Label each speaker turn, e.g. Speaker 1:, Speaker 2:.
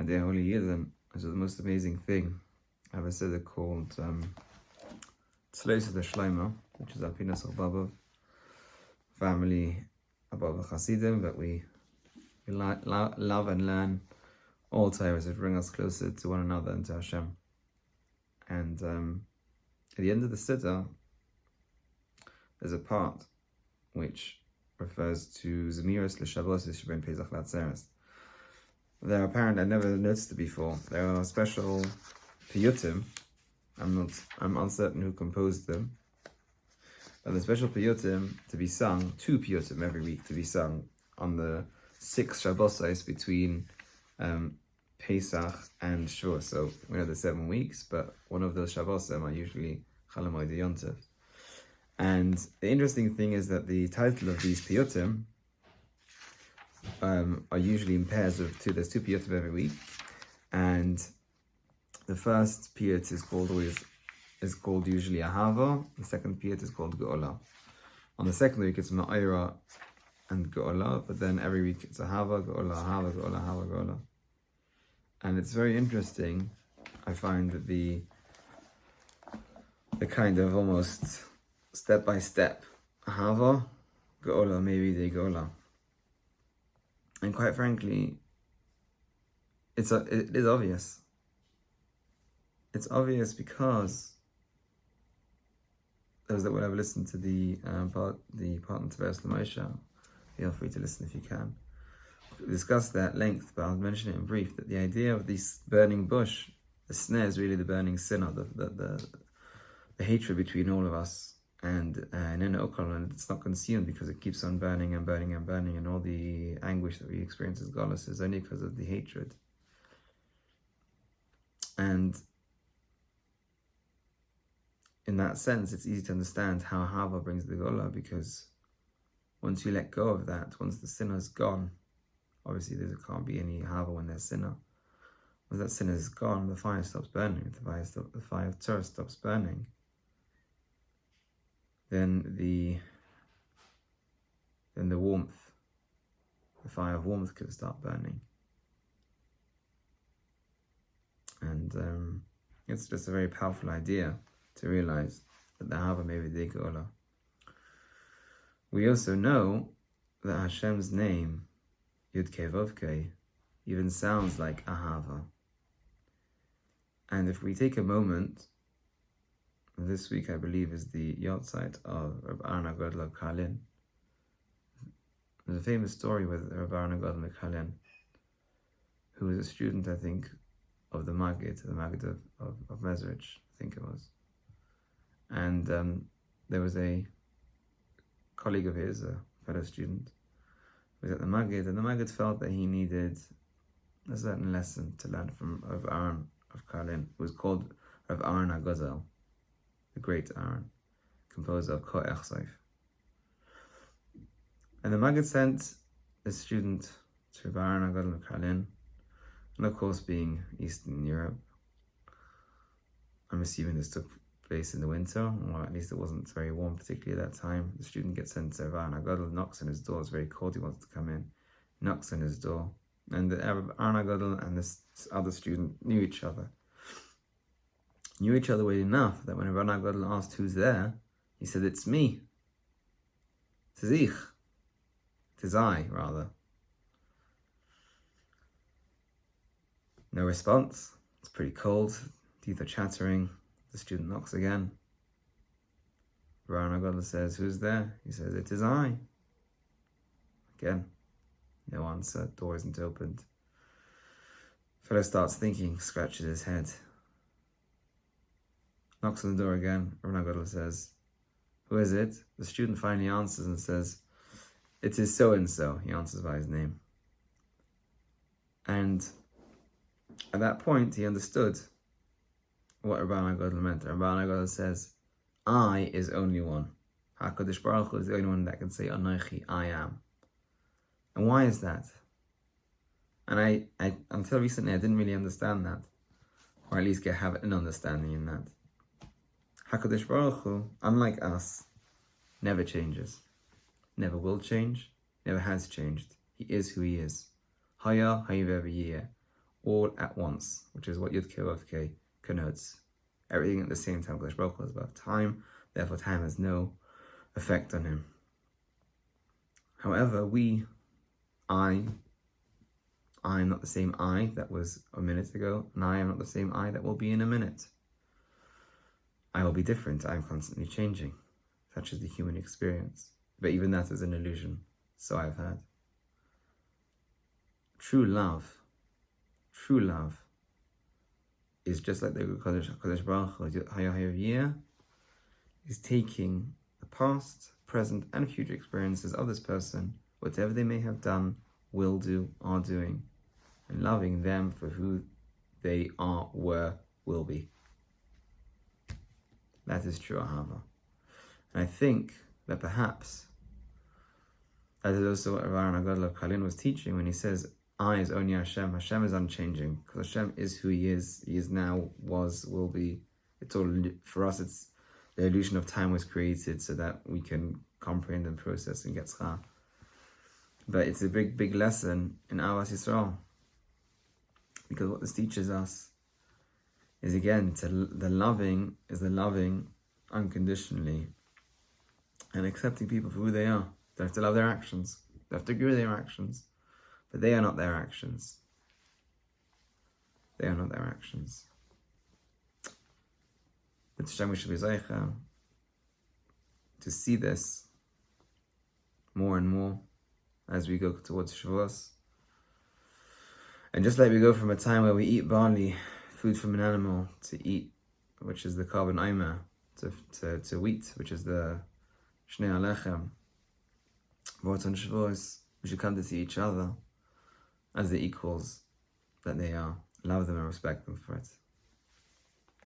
Speaker 1: my dear holy Yidden, this is the most amazing thing. I have a siddur called Tzlois the Shlomo, which is our Pinas of Babov family above Hasidim, that we love and learn all Torahs that bring us closer to one another and to Hashem. And at the end of the siddur, there's a part which refers to Zemiros l'Shavos Yishben Pesach Latzeres. They're apparent, I never noticed it before. There are special piyutim. I'm uncertain who composed them. But the special piyutim to be sung, 2 piyutim every week to be sung on the 6 Shabbos between Pesach and Shavuos. So we know the 7 weeks, but one of those Shabbos are usually Chol Hamoed Yontif. And the interesting thing is that the title of these piyutim are usually in pairs of 2. There's 2 piyutim every week, and the first piyut is called usually ahava. The second piyut is called geola. On the second week it's ma'ira and geola, but then every week it's ahava, geola, ahava, geola, ahava, geola. And it's very interesting. I find that the kind of almost step by step ahava, geola, maybe de geola. And quite frankly, it is obvious. It's obvious because those that will have listened to the part on Tveres L'Moshe, feel free to listen if you can. We discussed that at length, but I'll mention it in brief, that the idea of this burning bush, the snare is really the burning sinner, the hatred between all of us. And it's not consumed because it keeps on burning and burning and burning, and all the anguish that we experience as Galus is only because of the hatred. And in that sense, it's easy to understand how Hava brings the Gola, because once you let go of that, once the sinner is gone, obviously there can't be any Hava when there's sinner. Once that sinner is gone, the fire stops burning, the fire of Torah stops burning. Then the warmth, the fire of warmth can start burning. And it's just a very powerful idea to realize that the Hava may be the Geola. We also know that Hashem's name, Yud Kei Vav Kei, even sounds like Ahava. And if we take a moment, this week I believe is the yahrzeit of Rabbi HaGadol of Karin. There's a famous story with Rabbi HaGadol of Karin, who was a student, I think, of the Maggid of Mezrich, I think it was. And there was a colleague of his, a fellow student, who was at the Maggid, and the Maggid felt that he needed a certain lesson to learn from Rav Aharon of Karin, who was called Rav Aharon HaGadol, the great Aharon, composer of Ko'ech Seif. And the Maggid sent a student to Rav Aharon HaGadol of Karin, and of course, being Eastern Europe, I'm assuming this took place in the winter, or at least it wasn't very warm, particularly at that time. The student gets sent to Rav Aharon HaGadol, knocks on his door, it's very cold, he wants to come in, knocks on his door, and the Rav Aharon HaGadol and this other student knew each other well enough that when Rav Aharon HaGadol asked who's there, he said, "It's me. Tis ich. Tis I, rather." No response. It's pretty cold. Teeth are chattering. The student knocks again. Rav Aharon HaGadol says, "Who's there?" He says, "It is I." Again, no answer. Door isn't opened. Fellow starts thinking, scratches his head. Knocks on the door again. Rav Aharon HaGadol says, "Who is it?" The student finally answers and says, "It is so-and-so." He answers by his name. And at that point, he understood what Rav Aharon HaGadol meant. Rav Aharon HaGadol says, "I is only one. HaKadosh Baruch Hu is the only one that can say, Anochi, I am." And why is that? And I until recently, I didn't really understand that, or at least have an understanding in that. HaKadosh Baruch Hu, unlike us, never changes, never will change, never has changed. He is who he is. Haya, hayiv, yeh. all at once, which is what Yud Kei Vav Kei connotes. Everything at the same time. Kadosh Baruch Hu is above time, therefore time has no effect on him. However, I am not the same I that was a minute ago, and I am not the same I that will be in a minute. I will be different. I am constantly changing. Such is the human experience. But even that is an illusion. So I've heard. True love is just like the Kadosh Baruch Hu, Havayah, is taking the past, present, and future experiences of this person, whatever they may have done, will do, are doing, and loving them for who they are, were, will be. That is true ahava. And I think that perhaps that is also what Aharon HaGadol of Karin was teaching when he says, I is only Hashem. Hashem is unchanging, because Hashem is who He is. He is now, was, will be. It's all, for us, it's the illusion of time was created so that we can comprehend and process and get schar. But it's a big, big lesson in ahavas Yisroel. Because what this teaches us is, again, the loving unconditionally and accepting people for who they are. They have to love their actions. They have to agree with their actions. But they are not their actions. They are not their actions. But Hashem, we should be zeicha to see this more and more as we go towards Shavuos. And just like we go from a time where we eat barley, food from an animal, to eat, which is the carbon aima, to wheat, which is the shnei alechem, but on Shavuos, we should come to see each other as the equals that they are. Love them and respect them for it.